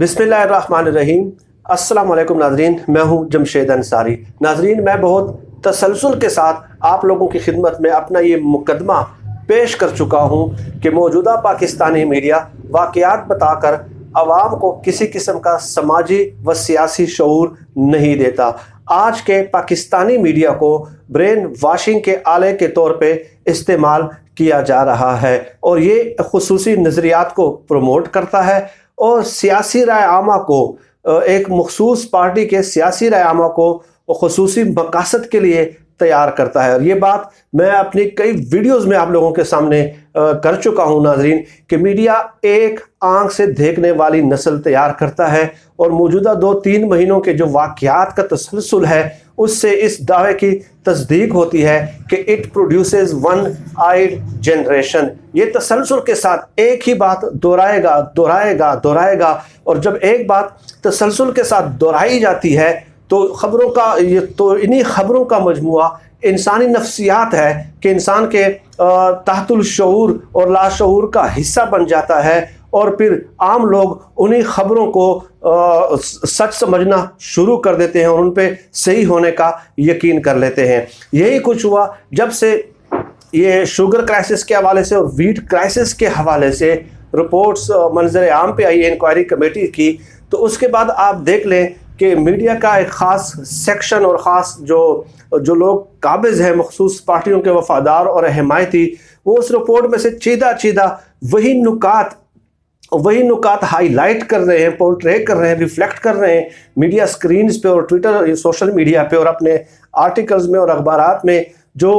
बिस्मिल्लाहिर्रहमानिर्रहीम। अस्सलाम वालेकुम नाजरीन, मैं हूं जमशेद अंसारी। नाजरीन, मैं बहुत तसलसल के साथ आप लोगों की खिदमत में अपना ये मुकदमा पेश कर चुका हूं कि मौजूदा पाकिस्तानी मीडिया वाक़यात बताकर आवाम को किसी किस्म का समाजी व सियासी शऊर नहीं देता। आज के पाकिस्तानी मीडिया को ब्रेन वाशिंग के आले के तौर पे इस्तेमाल किया जा रहा है और ये खुसूसी नज़रियात को प्रमोट करता है और सियासी राय आमा को एक मखसूस पार्टी के सियासी राय आमा को खुसूसी मकासद के लिए तैयार करता है। और ये बात मैं अपनी कई वीडियोस में आप लोगों के सामने कर चुका हूं नाजरीन कि मीडिया एक आंख से देखने वाली नस्ल तैयार करता है और मौजूदा 2-3 महीनों के जो वाक़यात का तसलसल है उससे इस दावे की तस्दीक होती है कि it produces one eyed generation. ये तसलसल के साथ एक ही बात दोहराएगा और जब एक बात तसलसल के साथ दोहराई जाती है तो इन्हीं खबरों का मजमुआ इंसानी नफ्सियात है कि इंसान के तहतुल शऊर और लाशऊर का हिस्सा बन जाता है और फिर आम लोग उन्हीं खबरों को सच समझना शुरू कर देते हैं और उन पे सही होने का यकीन कर लेते हैं। यही कुछ हुआ जब से ये शुगर क्राइसिस के हवाले से और वीट क्राइसिस के हवाले से रिपोर्ट्स मंजर आम पे आई, इंक्वायरी कमेटी की, तो उसके बाद आप देख लें कि मीडिया का एक ख़ास सेक्शन और ख़ास जो लोग काबिज़ हैं मखसूस पार्टियों के वफ़ादार और हिमायती, वो उस रिपोर्ट में से चीदा वही नुकात हाईलाइट कर रहे हैं, पोर्ट्रे कर रहे हैं, रिफ्लेक्ट कर रहे हैं मीडिया स्क्रीन्स पे और ट्विटर सोशल मीडिया पे और अपने आर्टिकल्स में और अखबारात में जो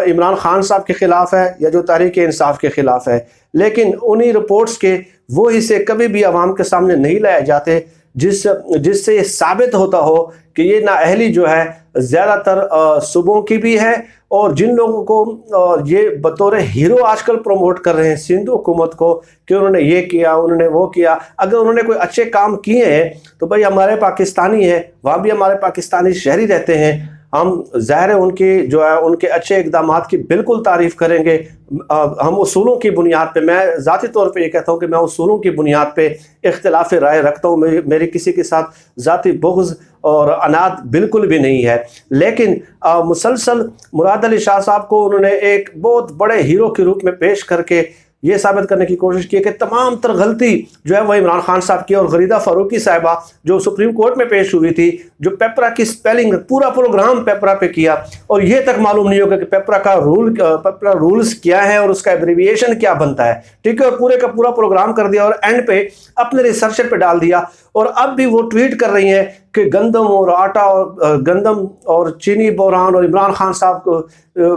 इमरान खान साहब के ख़िलाफ़ है या जो तहरीक इंसाफ के ख़िलाफ़ है। लेकिन उन्हीं रिपोर्ट्स के वो हिस्से कभी भी आवाम के सामने नहीं लाए जाते जिससे ये साबित होता हो कि ये नाअहली जो है ज़्यादातर सूबों की भी है और जिन लोगों को ये बतौर हीरो आजकल प्रमोट कर रहे हैं सिंध हुकूमत को कि उन्होंने ये किया, उन्होंने वो किया। अगर उन्होंने कोई अच्छे काम किए हैं तो भाई हमारे पाकिस्तानी हैं, वहाँ भी हमारे पाकिस्तानी शहरी रहते हैं, हम ज़ाहिर है उनके अच्छे इक़दामात की बिल्कुल तारीफ़ करेंगे। हम उसूलों की बुनियाद पे, मैं ज़ाती तौर पे ये कहता हूँ कि मैं उसूलों की बुनियाद पे इख्तिलाफ़ राय रखता हूँ, मेरी किसी के साथ ज़ाती बुग़्ज़ और अनाद बिल्कुल भी नहीं है। लेकिन मुसलसल मुराद अली शाह साहब को उन्होंने एक बहुत बड़े हीरो के रूप में पेश करके ये साबित करने की कोशिश की कि तमाम तर गलती जो है वह इमरान खान साहब की और गरीदा फ़ारूकी साहिबा जो सुप्रीम कोर्ट में पेश हुई थी, जो पेपरा की स्पेलिंग पूरा प्रोग्राम पेपरा पे किया और ये तक मालूम नहीं होगा कि पेपरा रूल्स क्या है और उसका एब्रीविएशन क्या बनता है, ठीक है। और पूरे का पूरा प्रोग्राम कर दिया और एंड पे अपने रिसर्चर पे डाल दिया और अब भी वो ट्वीट कर रही हैं कि गंदम और आटा और गंदम और चीनी बहरान और इमरान खान साहब को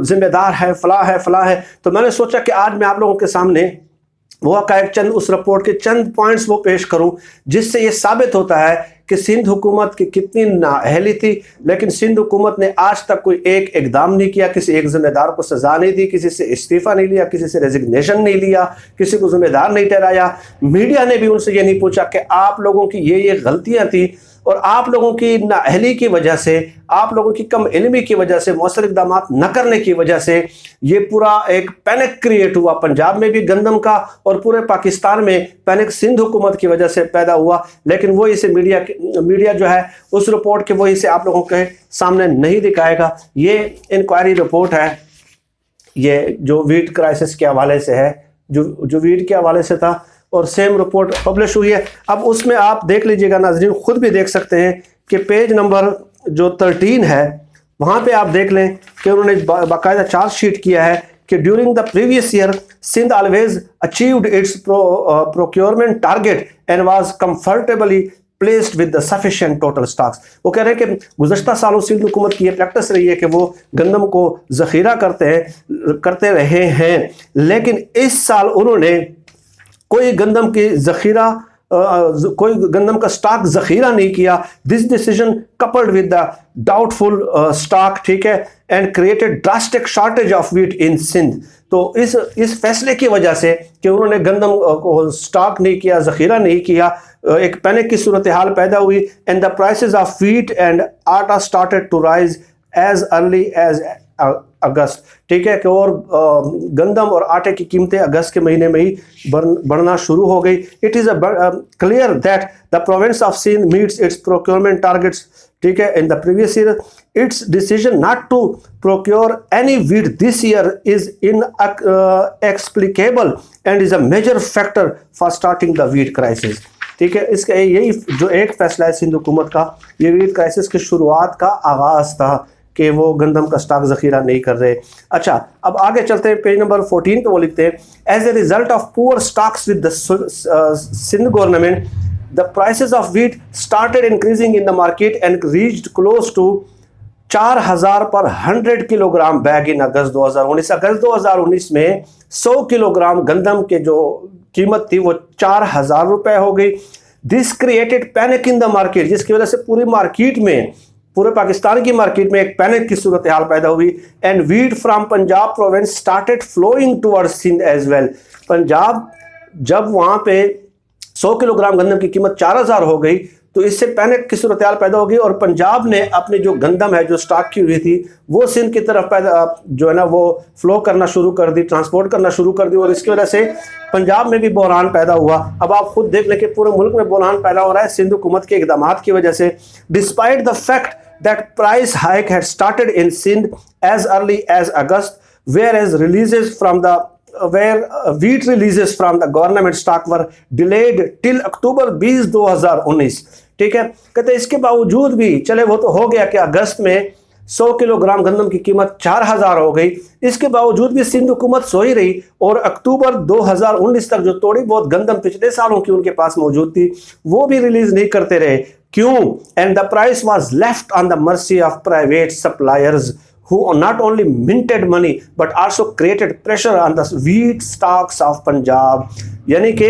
जिम्मेदार है, फलां है। तो मैंने सोचा कि आज मैं आप लोगों के सामने वो चंद उस रिपोर्ट के चंद पॉइंट्स वो पेश करूं जिससे ये साबित होता है कि सिंध हुकूमत की कितनी नाअहली थी। लेकिन सिंध हुकूमत ने आज तक कोई एक इकदाम नहीं किया, किसी एक जिम्मेदार को सजा नहीं दी, किसी से इस्तीफ़ा नहीं लिया, किसी से रेजिग्नेशन नहीं लिया, किसी को जिम्मेदार नहीं ठहराया। मीडिया ने भी उनसे ये नहीं पूछा कि आप लोगों की ये गलतियाँ थी और आप लोगों की नाअहली की वजह से, आप लोगों की कम इल्मी की वजह से, मौसर इक़दाम न करने की वजह से ये पूरा एक पैनिक क्रिएट हुआ। पंजाब में भी गंदम का और पूरे पाकिस्तान में पैनिक सिंध हुकूमत की वजह से पैदा हुआ। लेकिन वो इसे मीडिया जो है उस रिपोर्ट के वो इसे आप लोगों के सामने नहीं दिखाएगा। ये इंक्वायरी रिपोर्ट है, ये जो वीट क्राइसिस के हवाले से है, जो वीट के हवाले से था और सेम रिपोर्ट पब्लिश हुई है। अब उसमें आप देख लीजिएगा नाज़रीन, खुद भी देख सकते हैं कि पेज नंबर जो 13 है वहाँ पे आप देख लें कि उन्होंने बाकायदा चार्ज शीट किया है कि during the previous year Sindh always achieved its procurement target and was comfortably placed with the sufficient total stocks. वो कह रहे हैं कि गुज़श्ता सालों सिंध हुकूमत की ये प्रैक्टिस रही है कि वो गंदम को ज़ख़ीरा करते रहे हैं, लेकिन इस साल उन्होंने कोई गंदम का स्टॉक ज़ख़ीरा नहीं किया। This decision coupled with the doubtful stock, ठीक है, and created drastic shortage of wheat in Sindh. तो इस फैसले की वजह से कि उन्होंने गंदम को स्टॉक नहीं किया, ज़ख़ीरा नहीं किया, एक पैनिक की सूरत हाल पैदा हुई and the prices of wheat and atta started to rise as early as August, ठीक है कि और गंदम और आटे की कीमतें अगस्त के महीने में ही बढ़ना शुरू हो गई। It is clear that the province of Sindh meets its procurement targets, ठीक है, in the previous year. Its decision not to procure any wheat this year is inexplicable and is a major factor for starting the wheat crisis, ठीक है। इसका यही जो एक फैसला है सिंध हुकूमत का, ये वीट क्राइसिस की शुरुआत का आगाज़ था कि वो गंदम का स्टॉक ज़ख़ीरा नहीं कर रहे। अच्छा, अब आगे चलते हैं, पेज नंबर 14 पे वो लिखते हैं, as a result of poor stocks with the Sindh government the prices of wheat started increasing in the market and reached close to 4000 पर 100 किलोग्राम बैग इन अगस्त 2019। अगस्त 2019 में 100 किलोग्राम गंदम के जो कीमत थी वो 4000 रुपए हो गई। This created panic in the market, जिसकी वजह से पूरी मार्केट में, पूरे पाकिस्तान की मार्केट में एक पैनिक की सूरत हाल पैदा हुई। And wheat from Punjab province started flowing towards Sindh as well. Punjab जब वहाँ पे 100 किलोग्राम गंदम की कीमत 4000 हो गई तो इससे पैनिक की सूरत हाल पैदा होगी और पंजाब ने अपनी जो गंदम है जो स्टॉक की हुई थी वो सिंध की तरफ जो है ना वो फ्लो करना शुरू कर दी, ट्रांसपोर्ट करना शुरू कर दी, और इसकी वजह से पंजाब में भी बहरान पैदा हुआ। अब आप खुद देख लें कि पूरे मुल्क में बहरान पैदा हो रहा है सिंध हुकूमत के इकदाम की वजह से। Despite the fact that price hike had started in Sindh as early as August, whereas releases from the wheat releases from the government stock were delayed till October 20, 2019, ठीक है। कहते इसके बावजूद भी, चले वो तो हो गया कि अगस्त में 100 किलोग्राम गंदम की कीमत 4000 हो गई, इसके बावजूद भी सिंध हुकूमत सोई रही और अक्टूबर 2019 तक जो थोड़ी बहुत गंदम पिछले सालों की उनके पास मौजूद थी वो भी रिलीज नहीं करते रहे। क्यों? And the price was left on the mercy of private suppliers who not only minted money but also created pressure on the wheat stocks of Punjab। यानी कि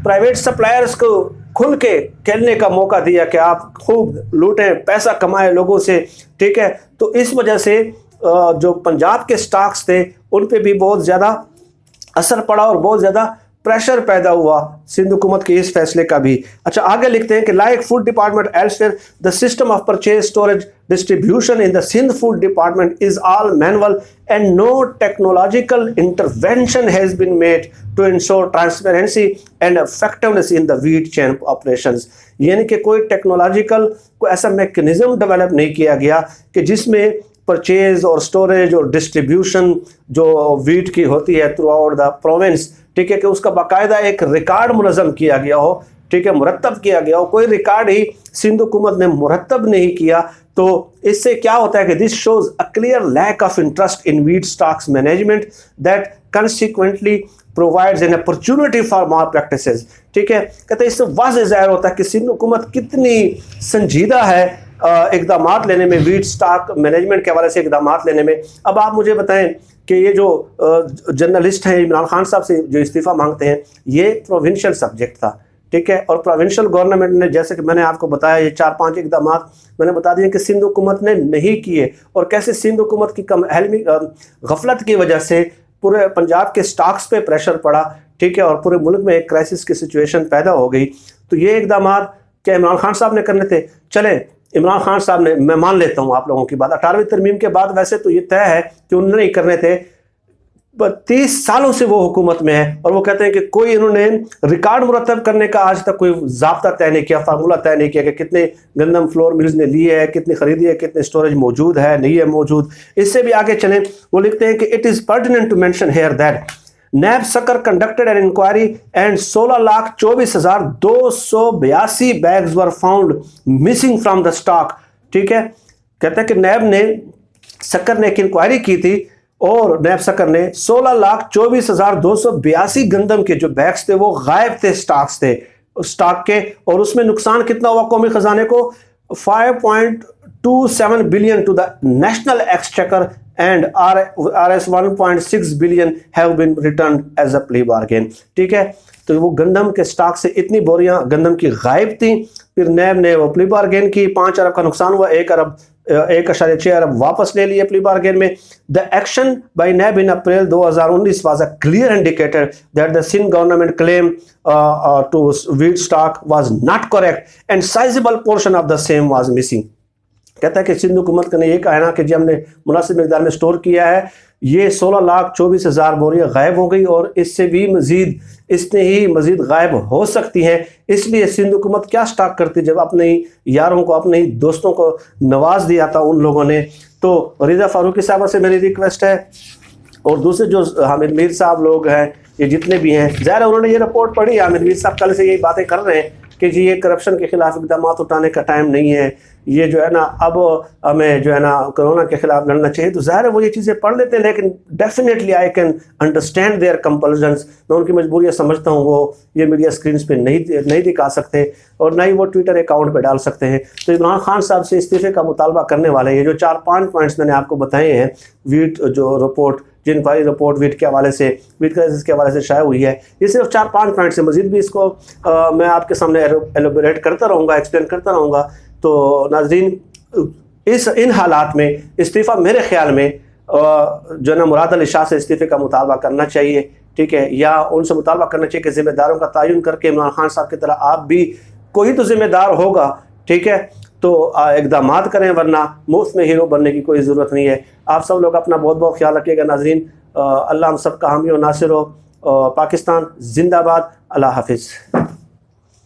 प्राइवेट सप्लायर्स को खुल के खेलने का मौका दिया कि आप खूब लूटें, पैसा कमाए लोगों से, ठीक है। तो इस वजह से जो पंजाब के स्टॉक्स थे उन पे भी बहुत ज़्यादा असर पड़ा और बहुत ज़्यादा प्रेशर पैदा हुआ सिंध हुकूमत के इस फैसले का भी। अच्छा, आगे लिखते हैं कि like food department elsewhere the system of purchase storage distribution in the Sindh food department is all manual and no technological intervention has been made to ensure transparency and effectiveness in the wheat chain operations. यानी कि कोई technological कोई ऐसा mechanism develop नहीं किया गया कि जिसमें परचेज और स्टोरेज और डिस्ट्रीब्यूशन जो वीट की होती है थ्रू आउट द प्रोविंस, ठीक है, कि उसका बाकायदा एक रिकॉर्ड मुनज़्ज़म किया गया हो, ठीक है, मुरतब किया गया हो। कोई रिकॉर्ड ही सिंध हुकूमत ने मुरतब नहीं किया। तो इससे क्या होता है कि this shows a clear lack of interest in wheat stocks management that consequently provides an opportunity for malpractices, ठीक है। कहते हैं इससे वाज़ेह ज़ाहिर होता है कि सिंध हुकूमत कितनी संजीदा है इक़दाम लेने में, वीट स्टॉक मैनेजमेंट के हवाले से इक़दाम लेने में। अब आप मुझे बताएं कि ये जो जर्नलिस्ट हैं इमरान खान साहब से जो इस्तीफ़ा मांगते हैं, ये प्रोविंशियल सब्जेक्ट था, ठीक है, और प्रोविंशियल गवर्नमेंट ने, जैसे कि मैंने आपको बताया, ये 4-5 इक़दाम मैंने बता दिए कि सिंध हुकूमत ने नहीं किए, और कैसे सिंध हुकूमत की कम अहलमी गफलत की वजह से पूरे पंजाब के स्टॉक्स पे प्रेशर पड़ा, ठीक है, और पूरे मुल्क में एक क्राइसिस की सिचुएशन पैदा हो गई। तो ये इक़दाम क्या इमरान खान साहब ने करने थे? चले इमरान खान साहब ने, मैं मान लेता हूँ आप लोगों की बात, 18वीं तरमीम के बाद वैसे तो ये तय है कि उन्होंने नहीं करने थे, 30 सालों से वो हुकूमत में है और वो कहते हैं कि कोई इन्होंने रिकॉर्ड मुरतब करने का आज तक कोई ज़ाब्ता तय नहीं किया, फार्मूला तय नहीं किया कि कितने गंदम फ्लोर मिल्स ने लिए है, कितनी खरीदी है, कितने स्टोरेज मौजूद है, नहीं है मौजूद। इससे भी आगे चलें, वो लिखते हैं कि it is pertinent to mention here that NAB Sukkur conducted an inquiry and 16,24,282 bags were found missing from the stock, ठीक है। कहते हैं कि नैब ने, सकर ने एक इंक्वायरी की थी और नैब सकर ने 16,24,282 गंदम के जो बैग्स थे वो गायब थे स्टॉक के, और उसमें नुकसान कितना हुआ कौमी खजाने को? 5.27 billion to the national exchequer and RS 1.6 billion have been returned as a plea bargain, ठीक है। तो वो गंदम के स्टॉक से इतनी बोरियां गंदम की गायब थी, फिर नैब ने वो प्ली बार्गेन की, 5 अरब का नुकसान हुआ, 1.6 अरब वापस ले लिए प्ली बार्गेन में। The action by NAB in April 2019 was a clear indicator that the Sindh government claim to wheat stock was not correct and sizable portion of the same was missing. कहता है कि सिंध हुकूमत ने ये कहा है ना कि जी हमने मुनासिब मिकदार में स्टोर किया है, ये 16,24,000 बोरियाँ गायब हो गई और इससे भी मज़ीद इसने ही मज़ीद गायब हो सकती हैं। इसलिए सिंध हुकूमत क्या स्टॉक करती, जब अपने ही यारों को, अपने ही दोस्तों को नवाज दिया था उन लोगों ने। तो रिज़ा फ़ारूकी साहब से मेरी रिक्वेस्ट है, और दूसरे जो हामिद मीर साहब लोग हैं, ये जितने भी हैं, ज़ाहिर है उन्होंने ये रिपोर्ट पढ़ी। हामिद मीर साहब कल से यही बातें कर रहे हैं कि जी ये करप्शन के ख़िलाफ़ इक़दाम उठाने का टाइम नहीं है, ये जो है ना अब हमें जो है ना कोरोना के ख़िलाफ़ लड़ना चाहिए। तो ज़ाहिर है वो ये चीज़ें पढ़ लेते हैं, लेकिन definitely I can understand their compulsions. मैं उनकी मजबूरियाँ समझता हूँ, वो ये मीडिया स्क्रीन पे नहीं दिखा सकते और ना ही वो ट्विटर अकाउंट पर डाल सकते हैं। तो इमरान खान साहब से इस्तीफ़े का मुतालबा करने वाले ये जो 4-5 पॉइंट्स मैंने आपको बताए हैं, वीट जो रिपोर्ट, जिन भाई रिपोर्ट वीट के हवाले से, वीट क्राइसिस के हवाले से शाया हुई है, ये सिर्फ 4-5 पॉइंट से, मज़ीद भी इसको मैं आपके सामने एलोबरेट करता रहूँगा, एक्सप्लेन करता रहूँगा। तो नाज़रीन, इन हालात में इस्तीफ़ा मेरे ख्याल में जो है ना मुराद अली शाह से इस्तीफ़े का मुतालबा करना चाहिए, ठीक है, या उनसे मुतालबा करना चाहिए कि ज़िम्मेदारों का तयन करके इमरान खान साहब की तरह आप भी, कोई तो ज़िम्मेदार होगा, ठीक है, तो इक़दामात करें, वरना मुफ्त में हीरो बनने की कोई ज़रूरत नहीं है। आप सब लोग अपना बहुत बहुत ख्याल रखिएगा नाज़रीन। अल्लाह हम सब का हामी और नासिर हो। पाकिस्तान जिंदाबाद। अल्लाह हाफिज़।